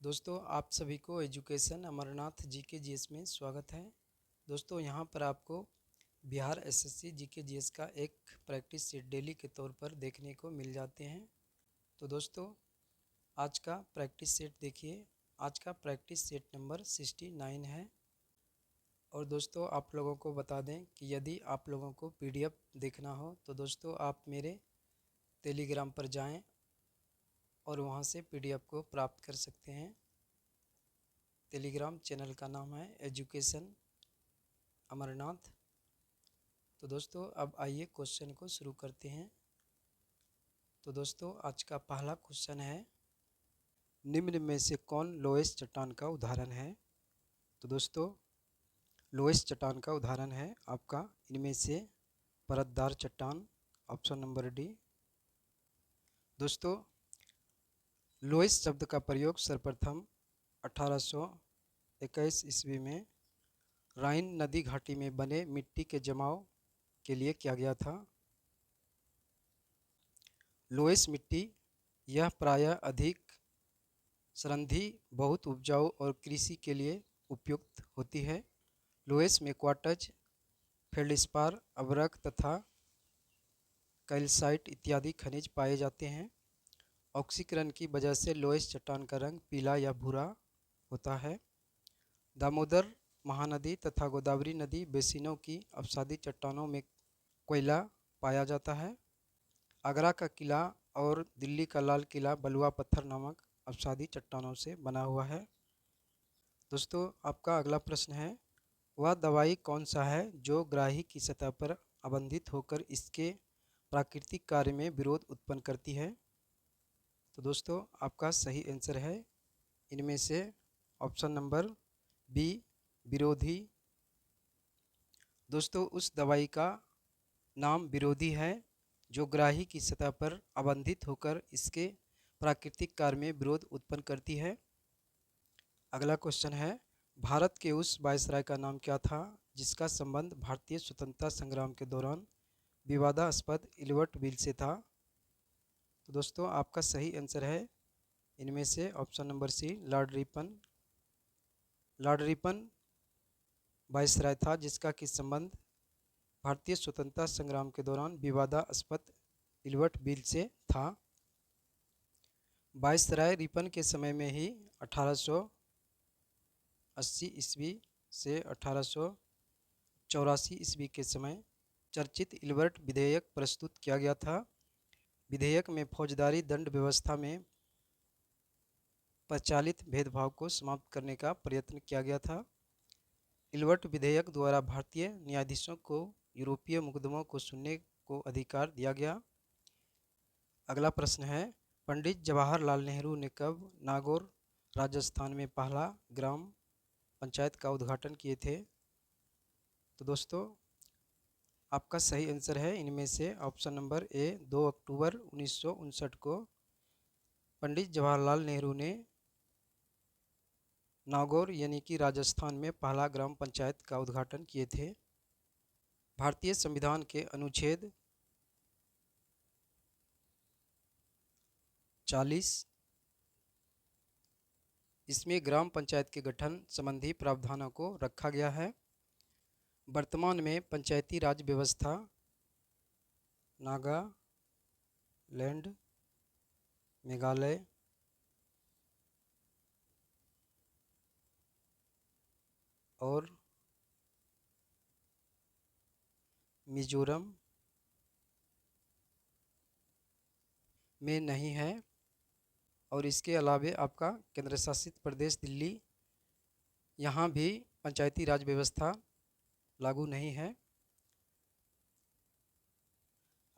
दोस्तों आप सभी को एजुकेशन अमरनाथ जीके जीएस में स्वागत है। दोस्तों यहाँ पर आपको बिहार एसएससी जीके जीएस का एक प्रैक्टिस सेट डेली के तौर पर देखने को मिल जाते हैं। तो दोस्तों आज का प्रैक्टिस सेट देखिए। आज का प्रैक्टिस सेट नंबर 69 है। और दोस्तों आप लोगों को बता दें कि यदि आप लोगों को पीडीएफ देखना हो तो दोस्तों आप मेरे टेलीग्राम पर जाएं और वहां से पीडीएफ को प्राप्त कर सकते हैं। टेलीग्राम चैनल का नाम है एजुकेशन अमरनाथ। तो दोस्तों अब आइए क्वेश्चन को शुरू करते हैं। तो दोस्तों आज का पहला क्वेश्चन है, निम्न में से कौन लोएस्ट चट्टान का उदाहरण है। तो दोस्तों लोएस्ट चट्टान का उदाहरण है आपका इनमें से परतदार चट्टान, ऑप्शन नंबर डी। दोस्तों लोएस्ट शब्द का प्रयोग सर्वप्रथम 1821 ईस्वी में राइन नदी घाटी में बने मिट्टी के जमाव के लिए किया गया था। लोएस मिट्टी यह प्रायः अधिक संरंधी, बहुत उपजाऊ और कृषि के लिए उपयुक्त होती है। लोएस में क्वार्ट्ज, फेल्डस्पार, अभ्रक तथा कैल्साइट इत्यादि खनिज पाए जाते हैं। ऑक्सीकरण की वजह से लोएस चट्टान का रंग पीला या भूरा होता है। दामोदर महानदी तथा गोदावरी नदी बेसिनों की अवसादी चट्टानों में कोयला पाया जाता है। आगरा का किला और दिल्ली का लाल किला बलुआ पत्थर नामक अवसादी चट्टानों से बना हुआ है। दोस्तों आपका अगला प्रश्न है, वह दवाई कौन सा है जो ग्राही की सतह पर अवंधित होकर इसके प्राकृतिक कार्य में विरोध उत्पन्न करती है। तो दोस्तों आपका सही आंसर है इनमें से ऑप्शन नंबर बी, विरोधी। दोस्तों उस दवाई का नाम विरोधी है जो ग्राही की सतह पर अवंधित होकर इसके प्राकृतिक कार्य में विरोध उत्पन्न करती है। अगला क्वेश्चन है, भारत के उस वायसराय का नाम क्या था जिसका संबंध भारतीय स्वतंत्रता संग्राम के दौरान विवादास्पद इल्बर्ट बिल से था। तो दोस्तों आपका सही आंसर है इनमें से option number C, Lord Ripon. Lord Ripon viceroy था जिसका कि संबंध भारतीय स्वतंत्रता संग्राम के दौरान विवादास्पद इल्बर्ट बिल से था। वायसराय रिपन के समय में ही 1880 ईस्वी से 1884 ईस्वी के समय चर्चित इल्बर्ट विधेयक प्रस्तुत किया गया था। विधेयक में फौजदारी दंड व्यवस्था में प्रचलित भेदभाव को समाप्त करने का प्रयत्न किया गया था। इल्बर्ट विधेयक द्वारा भारतीय न्यायाधीशों को यूरोपीय मुकदमों को सुनने को अधिकार दिया गया। अगला प्रश्न है, पंडित जवाहरलाल नेहरू ने कब नागौर राजस्थान में पहला ग्राम पंचायत का उद्घाटन किए थे। तो दोस्तों आपका सही आंसर है इनमें से ऑप्शन नंबर ए, 2 अक्टूबर 1959 को पंडित जवाहरलाल नेहरू ने नागौर यानी कि राजस्थान में पहला ग्राम पंचायत का उद्घाटन किए थे। भारतीय संविधान के अनुच्छेद 40 इसमें ग्राम पंचायत के गठन संबंधी प्रावधानों को रखा गया है। वर्तमान में पंचायती राज व्यवस्था नागालैंड, मेघालय, और मिजोरम में नहीं है। और इसके अलावे आपका केंद्र शासित प्रदेश दिल्ली, यहाँ भी पंचायती राज व्यवस्था लागू नहीं है।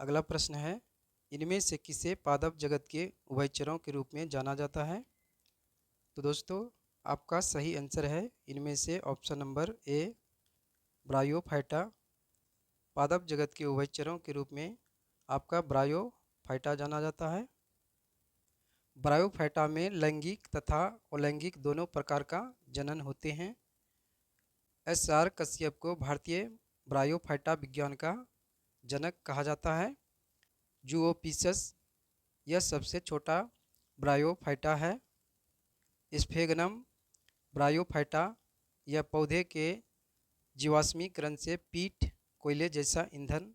अगला प्रश्न है, इनमें से किसे पादप जगत के उभयचरों के रूप में जाना जाता है। तो दोस्तों आपका सही आंसर है इनमें से ऑप्शन नंबर ए, ब्रायोफाइटा। पादप जगत के उभयचरों के रूप में आपका ब्रायोफाइटा जाना जाता है। ब्रायोफाइटा में लैंगिक तथा अलैंगिक दोनों प्रकार का जनन होते हैं। एस.आर. कश्यप को भारतीय ब्रायोफाइटा विज्ञान का जनक कहा जाता है। जूओपिसस यह सबसे छोटा ब्रायोफाइटा है। स्फेगनम ब्रायोफाइटा यह पौधे के जीवाश्मीकरण से पीट कोयले जैसा ईंधन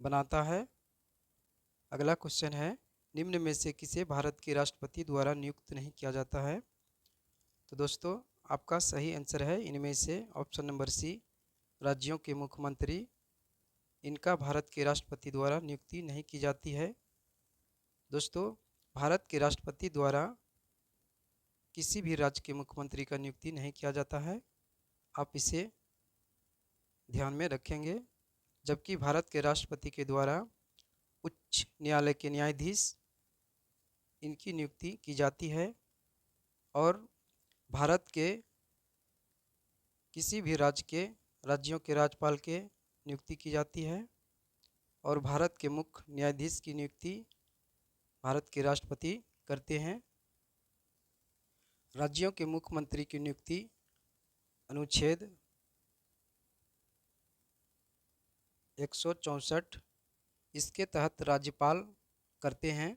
बनाता है। अगला क्वेश्चन है, निम्न में से किसे भारत के राष्ट्रपति द्वारा नियुक्त नहीं किया जाता है? तो दोस्तों आपका सही आंसर है इनमें से ऑप्शन नंबर सी, राज्यों के मुख्यमंत्री। इनका भारत के राष्ट्रपति द्वारा नियुक्ति नहीं की जाती है। दोस्तों भारत के राष्ट्रपति द्वारा किसी भी राज्य के मुख्यमंत्री का नियुक्ति नहीं किया जाता है, आप इसे ध्यान में रखेंगे। जबकि भारत के राष्ट्रपति के द्वारा उच्च न्यायालय के न्यायाधीश इनकी नियुक्ति की जाती है और भारत के किसी भी राज्यों के राज्यपाल के नियुक्ति की जाती है और भारत के मुख्य न्यायाधीश की नियुक्ति भारत के राष्ट्रपति करते हैं। राज्यों के मुख्यमंत्री की नियुक्ति अनुच्छेद 164 इसके तहत राज्यपाल करते हैं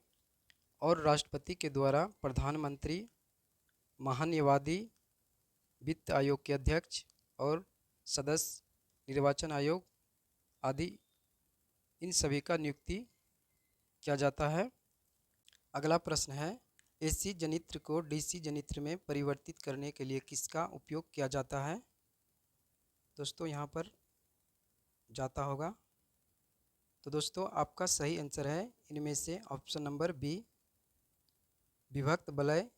और राष्ट्रपति के द्वारा प्रधानमंत्री, महान्यायवादी, वित्त आयोग के अध्यक्ष और सदस्य, निर्वाचन आयोग आदि इन सभी का नियुक्ति किया जाता है। अगला प्रश्न है, एसी जनित्र को डीसी जनित्र में परिवर्तित करने के लिए किसका उपयोग किया जाता है? दोस्तों यहाँ पर जाता होगा। तो दोस्तों आपका सही आंसर है इनमें से ऑप्शन नंबर बी, विभक्त वलय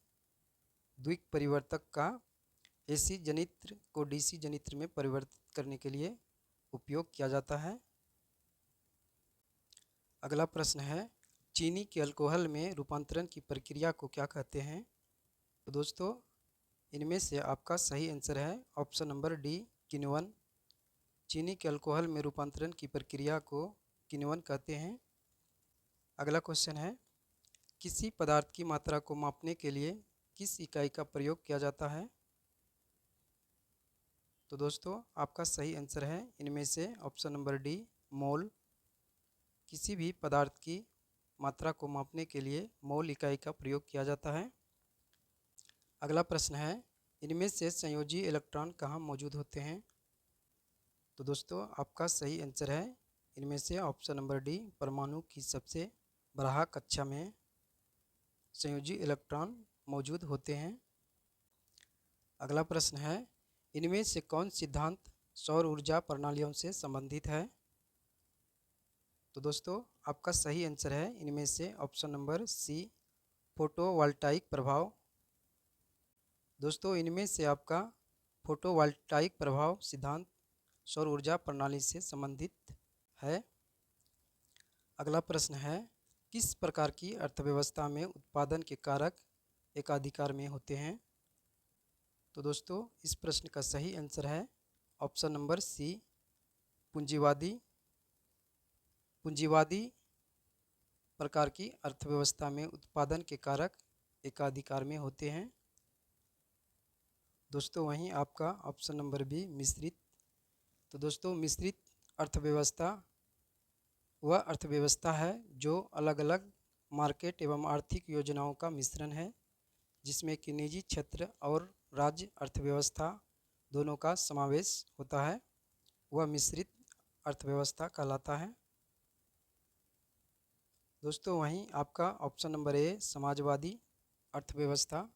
द्विक परिवर्तक का एसी जनित्र को डीसी जनित्र में परिवर्तित करने के लिए उपयोग किया जाता है। अगला प्रश्न है, चीनी के अल्कोहल में रूपांतरण की प्रक्रिया को क्या कहते हैं? तो दोस्तों इनमें से आपका सही आंसर है ऑप्शन नंबर डी, किण्वन। चीनी के अल्कोहल में रूपांतरण की प्रक्रिया को किण्वन कहते हैं। अगला क्वेश्चन है, किसी पदार्थ की मात्रा को मापने के लिए किस इकाई का प्रयोग किया जाता है? तो दोस्तों आपका सही आंसर है इनमें से ऑप्शन नंबर डी, मोल। किसी भी पदार्थ की मात्रा को मापने के लिए मोल इकाई का प्रयोग किया जाता है। अगला प्रश्न है, इनमें से संयोजी इलेक्ट्रॉन कहाँ मौजूद होते हैं? तो दोस्तों आपका सही आंसर है इनमें से ऑप्शन नंबर डी, परमाणु की सबसे बारह कक्षा में संयोजी इलेक्ट्रॉन मौजूद होते हैं। अगला प्रश्न है, इनमें से कौन सिद्धांत सौर ऊर्जा प्रणालियों से संबंधित है? तो दोस्तों आपका सही आंसर है इनमें से ऑप्शन नंबर सी, फोटोवोल्टाइक प्रभाव। दोस्तों इनमें से आपका फोटोवोल्टाइक प्रभाव सिद्धांत सौर ऊर्जा प्रणाली से संबंधित है। अगला प्रश्न है, किस प्रकार की अर्थव्यवस्था में उत्पादन के कारक एकाधिकार में होते हैं? तो दोस्तों इस प्रश्न का सही आंसर है ऑप्शन नंबर सी, पूंजीवादी। पूंजीवादी प्रकार की अर्थव्यवस्था में उत्पादन के कारक एकाधिकार में होते हैं। दोस्तों वहीं आपका ऑप्शन नंबर बी, मिश्रित। तो दोस्तों मिश्रित अर्थव्यवस्था वह अर्थव्यवस्था है जो अलग अलग मार्केट एवं आर्थिक योजनाओं का मिश्रण है, जिसमें कि निजी क्षेत्र और राज्य अर्थव्यवस्था दोनों का समावेश होता है। वह मिश्रित अर्थव्यवस्था कहलाता है। दोस्तों वहीं आपका ऑप्शन नंबर ए, समाजवादी अर्थव्यवस्था।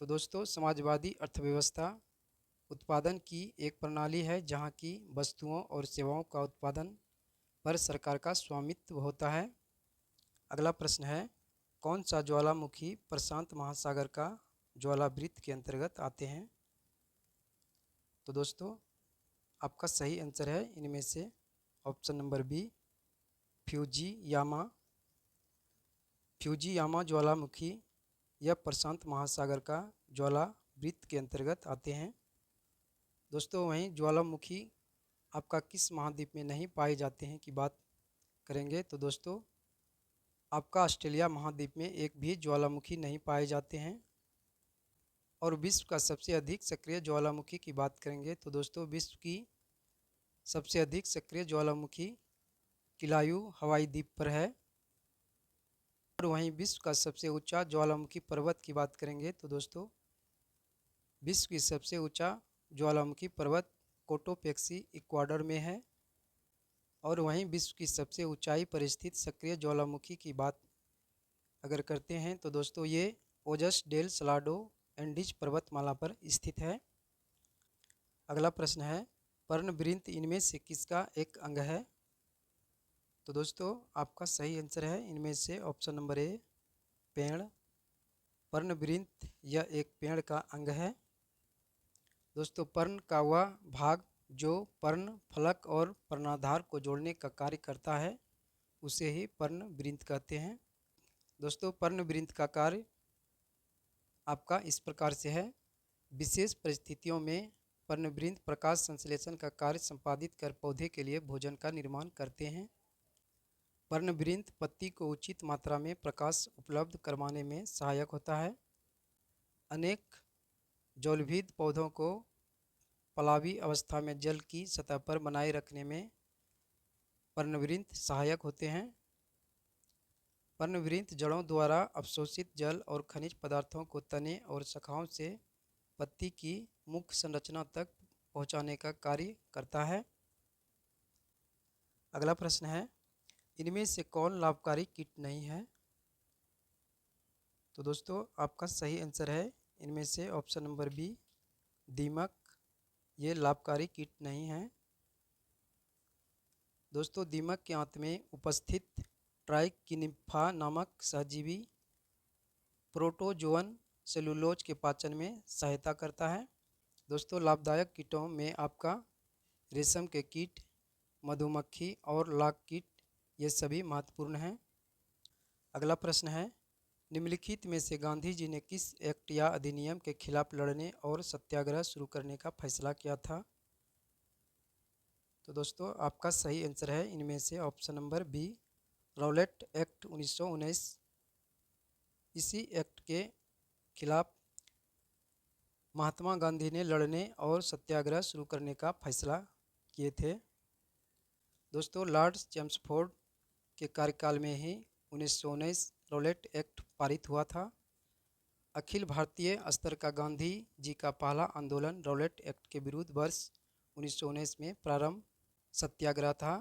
तो दोस्तों समाजवादी अर्थव्यवस्था उत्पादन की एक प्रणाली है जहां की वस्तुओं और सेवाओं का उत्पादन पर सरकार का स्वामित्व होता है। अगला प्रश्न है, कौन सा ज्वालामुखी प्रशांत महासागर का ज्वालावृत्त के अंतर्गत आते हैं? तो दोस्तों आपका सही आंसर है इनमें से option number B, Fujiyama. Fujiyama ज्वालामुखी यह प्रशांत महासागर का ज्वालावृत्त के अंतर्गत आते हैं। दोस्तों वहीं ज्वालामुखी आपका किस महाद्वीप में नहीं पाए जाते हैं की बात करेंगे तो दोस्तों आपका ऑस्ट्रेलिया महाद्वीप में एक भी ज्वालामुखी नहीं पाए जाते हैं। और विश्व का सबसे अधिक सक्रिय ज्वालामुखी की बात करेंगे तो दोस्तों विश्व की सबसे अधिक सक्रिय ज्वालामुखी किलायू हवाई द्वीप पर है। और वहीं विश्व का सबसे ऊंचा ज्वालामुखी पर्वत की बात करेंगे तो दोस्तों विश्व की सबसे ऊंचा ज्वालामुखी पर्वत कोटोपेक्सी इक्वाडोर में है। और वहीं विश्व की सबसे ऊंचाई पर स्थित सक्रिय ज्वालामुखी की बात अगर करते हैं तो दोस्तों ये ओजस डेल सलाडो एंडीज पर्वतमाला पर स्थित है। अगला प्रश्न है पर्णवृंत इनमें से किसका एक अंग है? तो दोस्तों आपका सही आंसर है इनमें से ऑप्शन नंबर ए पेड़। पर्णवृंत यह एक पेड़ का अंग है। दोस्तों पर्ण का वह भाग जो पर्ण फलक और पर्णाधार को जोड़ने का कार्य करता है उसे ही पर्णवृंत कहते हैं। दोस्तों पर्णवृंत का कार्य आपका इस प्रकार से है। विशेष परिस्थितियों में पर्णवृंत प्रकाश संश्लेषण का कार्य संपादित कर पौधे के लिए भोजन का निर्माण करते हैं। पर्णवृंत पत्ती को उचित मात्रा में प्रकाश उपलब्ध करवाने में सहायक होता है। अनेक जलविद पौधों को पलावी अवस्था में जल की सतह पर बनाए रखने में पर्णवृंत सहायक होते हैं। पर्णवृंत जड़ों द्वारा अवशोषित जल और खनिज पदार्थों को तने और शाखाओं से पत्ती की मुख्य संरचना तक पहुंचाने का कार्य करता है। अगला प्रश्न है इनमें से कौन लाभकारी कीट नहीं है? तो दोस्तों आपका सही आंसर है इनमें से ऑप्शन नंबर बी दीमक। ये लाभकारी कीट नहीं है। दोस्तों दीमक के आंत में उपस्थित ट्राइकिनिम्फा नामक सहजीवी प्रोटोजोअन सेलुलोज के पाचन में सहायता करता है। दोस्तों लाभदायक कीटों में आपका रेशम के कीट, मधुमक्खी और लाख कीट ये सभी महत्वपूर्ण हैं। अगला प्रश्न है निम्नलिखित में से गांधी जी ने किस एक्ट या अधिनियम के खिलाफ लड़ने और सत्याग्रह शुरू करने का फैसला किया था? तो दोस्तों आपका सही आंसर है इनमें से option number B Rowlatt Act 1919। इसी एक्ट के खिलाफ महात्मा गांधी ने लड़ने और सत्याग्रह शुरू करने का फैसला किए थे। दोस्तों लॉर्ड चेम्सफोर्ड के कार्यकाल में ही 1919 रॉलेट एक्ट पारित हुआ था। अखिल भारतीय स्तर का गांधी जी का पहला आंदोलन रॉलेट एक्ट के विरुद्ध वर्ष 1919 में प्रारंभ सत्याग्रह था।